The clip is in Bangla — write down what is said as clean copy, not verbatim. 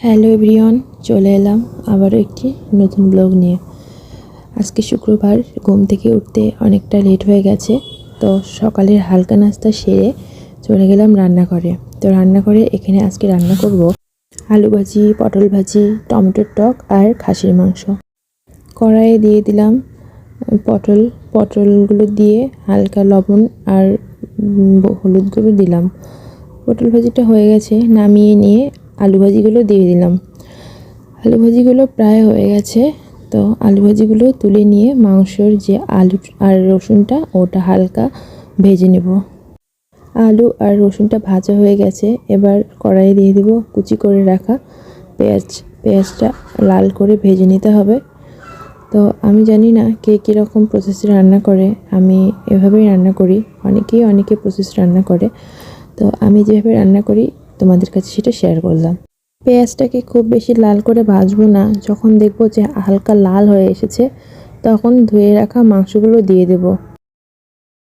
হ্যালো এভরিওয়ান, চলে এলাম আবারও একটি নতুন ব্লগ নিয়ে। আজকে শুক্রবার, ঘুম থেকে উঠতে অনেকটা লেট হয়ে গেছে। তো সকালের হালকা নাস্তা সেরে চলে গেলাম রান্নাঘরে। তো রান্নাঘরে এখানে আজকে রান্না করব আলু ভাজি, পটল ভাজি, টমেটোর টক আর খাসির মাংস। কড়াইয়ে দিয়ে দিলাম পটলগুলো দিয়ে হালকা লবণ আর হলুদ গুঁড়ো দিলাম। পটল ভাজিটা হয়ে গেছে, নামিয়ে নিয়ে আলু ভাজিগুলো দিয়ে দিলাম। আলু ভাজিগুলো প্রায় হয়ে গেছে। তো আলু ভাজিগুলো তুলে নিয়ে মাংসর যে আলু আর রসুনটা ওটা হালকা ভেজে নেব। আলু আর রসুনটা ভাজা হয়ে গেছে। এবার কড়াইয়ে দিয়ে দেব কুচি করে রাখা পেঁয়াজটা লাল করে ভেজে নিতে হবে। তো আমি জানি না কে কীরকম প্রসেসে রান্না করে, আমি এভাবেই রান্না করি। অনেকে প্রসেস রান্না করে। তো আমি যেভাবে রান্না করি তোমাদের কাছে সেটা শেয়ার করলাম। পেঁয়াজটাকে খুব বেশি লাল করে ভাজবো না। যখন দেখব যে হালকা লাল হয়ে এসেছে তখন ধুয়ে রাখা মাংসগুলো দিয়ে দেব।